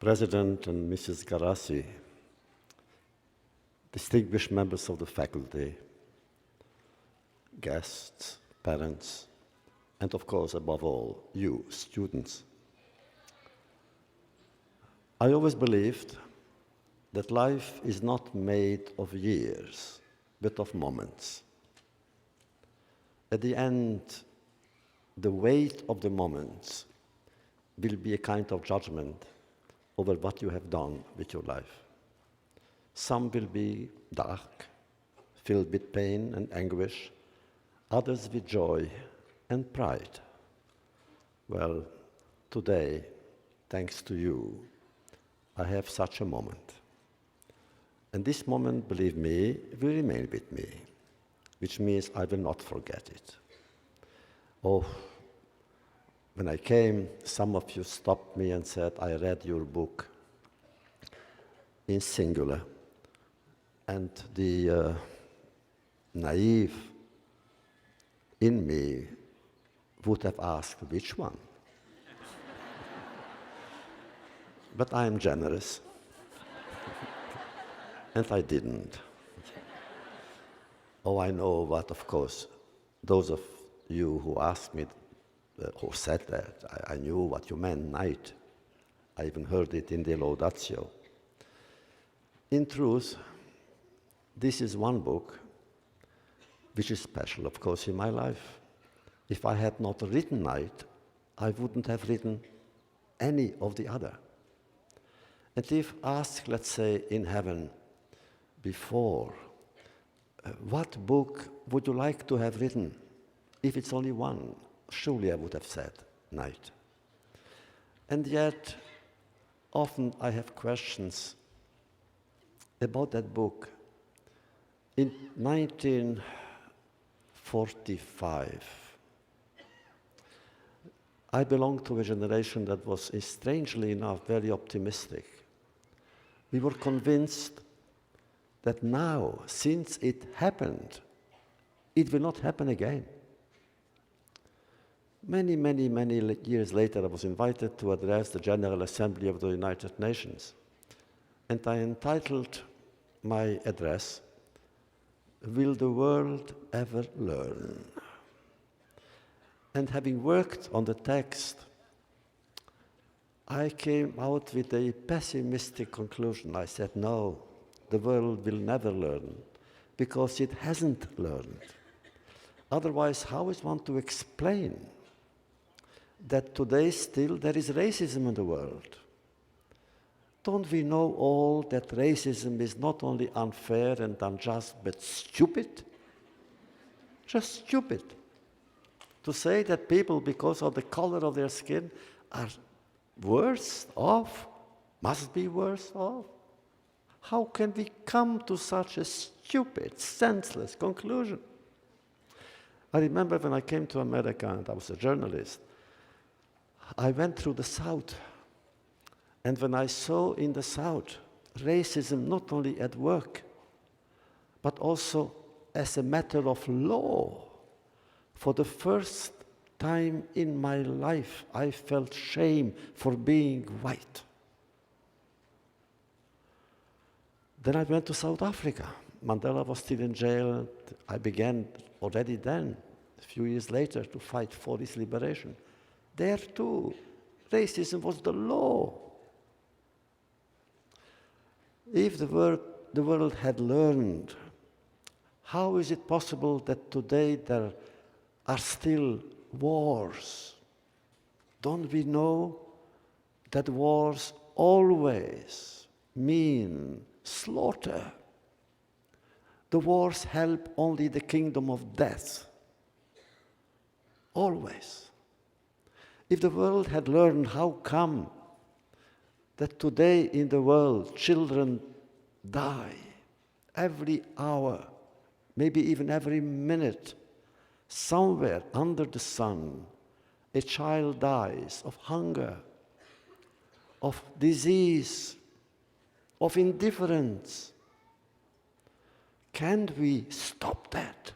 President and Mrs. Garasi, distinguished members of the faculty, guests, parents, and of course, above all, you, students. I always believed that life is not made of years, but of moments. At the end, the weight of the moments will be a kind of judgment over what you have done with your life. Some will be dark, filled with pain and anguish, others with joy and pride. Well, today, thanks to you, I have such a moment. And this moment, believe me, will remain with me, which means I will not forget it. Oh, when I came, some of you stopped me and said, I read your book in singular. And the naive in me would have asked, which one? But I am generous. And I didn't. Oh, I know what, of course, those of you who asked me, who said that, I knew what you meant, night. I even heard it in the Laudatio. In truth, this is one book which is special, of course, in my life. If I had not written Night, I wouldn't have written any of the other. And if asked, let's say, in heaven, before, what book would you like to have written? If it's only one, surely I would have said Night. And yet, often I have questions about that book. In 1945, I belonged to a generation that was, strangely enough, very optimistic. We were convinced that now, since it happened, it will not happen again. Many, many, many years later, I was invited to address the General Assembly of the United Nations. And I entitled my address, Will the World Ever Learn? And having worked on the text, I came out with a pessimistic conclusion. I said, no, the world will never learn, because it hasn't learned. Otherwise, how is one to explain that today still there is racism in the world? Don't we know all that racism is not only unfair and unjust, but stupid? Just stupid. To say that people, because of the color of their skin, are worse off, must be worse off. How can we come to such a stupid, senseless conclusion? I remember when I came to America and I was a journalist, I went through the South. And when I saw in the South racism not only at work, but also as a matter of law, for the first time in my life, I felt shame for being white. Then I went to South Africa. Mandela was still in jail. I began already then, a few years later, to fight for his liberation. There too, racism was the law. If the world had learned, how is it possible that today there are still wars? Don't we know that wars always mean slaughter? The wars help only the kingdom of death. Always. If the world had learned how come that today in the world children die every hour, maybe even every minute, somewhere under the sun, a child dies of hunger, of disease, of indifference. Can't we stop that?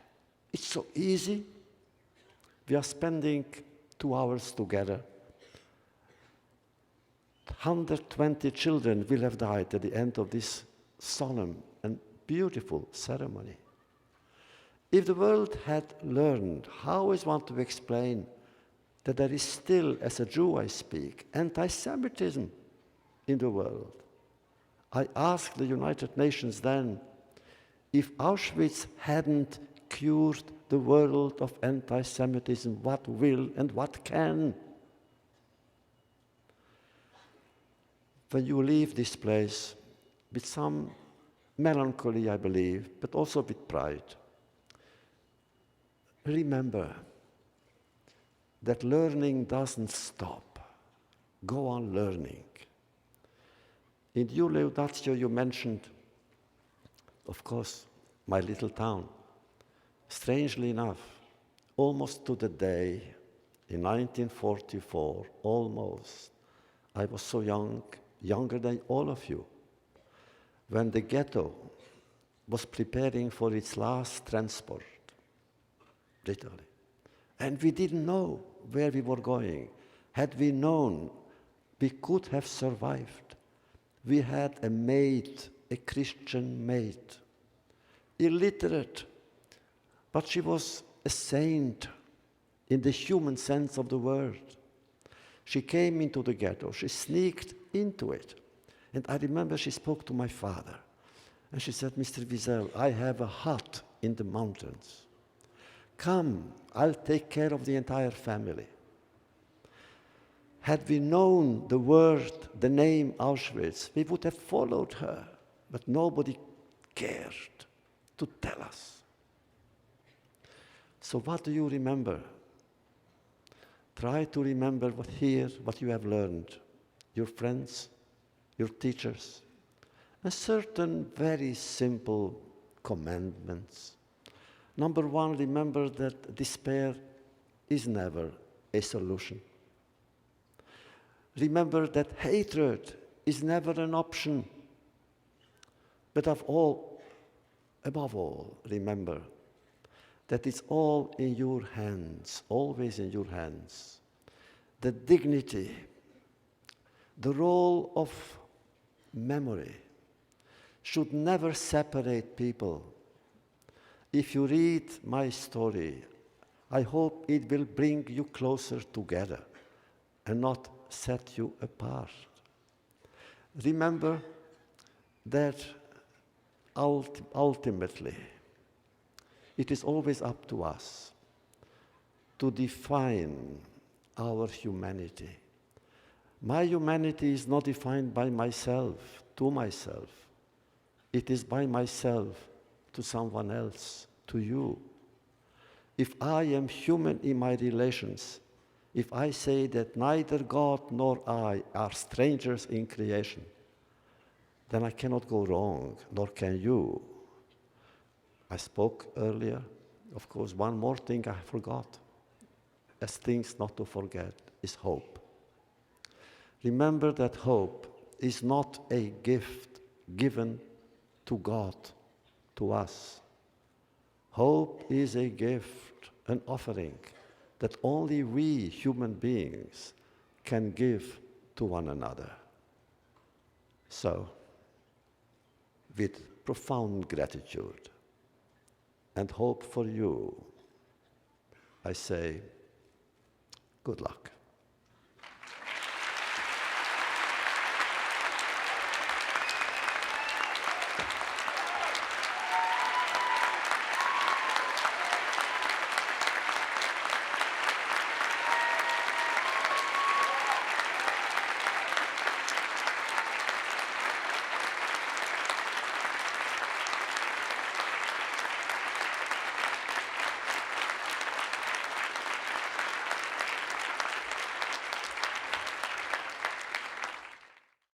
It's so easy. We are spending 2 hours together. 120 children will have died at the end of this solemn and beautiful ceremony. If the world had learned, how is one to explain that there is still, as a Jew I speak, anti-Semitism in the world? I asked the United Nations then, if Auschwitz hadn't cured the world of anti-Semitism, what will and what can? When you leave this place with some melancholy, I believe, but also with pride, remember that learning doesn't stop. Go on learning. In your Laudatio you mentioned, of course, my little town. Strangely enough, almost to the day, in 1944, almost, I was so young, younger than all of you, when the ghetto was preparing for its last transport, literally. And we didn't know where we were going. Had we known, we could have survived. We had a maid, a Christian maid, illiterate, but she was a saint in the human sense of the word. She came into the ghetto, she sneaked into it. And I remember she spoke to my father. And she said, Mr. Wiesel, I have a hut in the mountains. Come, I'll take care of the entire family. Had we known the word, the name Auschwitz, we would have followed her. But nobody cared to tell us. So what do you remember? Try to remember what you have learned. Your friends, your teachers, and certain very simple commandments. Number one, remember that despair is never a solution. Remember that hatred is never an option. But above all, remember that it's all in your hands, always in your hands. The dignity, the role of memory should never separate people. If you read my story, I hope it will bring you closer together and not set you apart. Remember that ultimately, it is always up to us to define our humanity. My humanity is not defined by myself, to myself. It is by myself to someone else, to you. If I am human in my relations, if I say that neither God nor I are strangers in creation, then I cannot go wrong, nor can you. I spoke earlier, of course, one more thing I forgot. As things not to forget is hope. Remember that hope is not a gift given to God, to us. Hope is a gift, an offering that only we human beings can give to one another. So, with profound gratitude and hope for you, I say, good luck.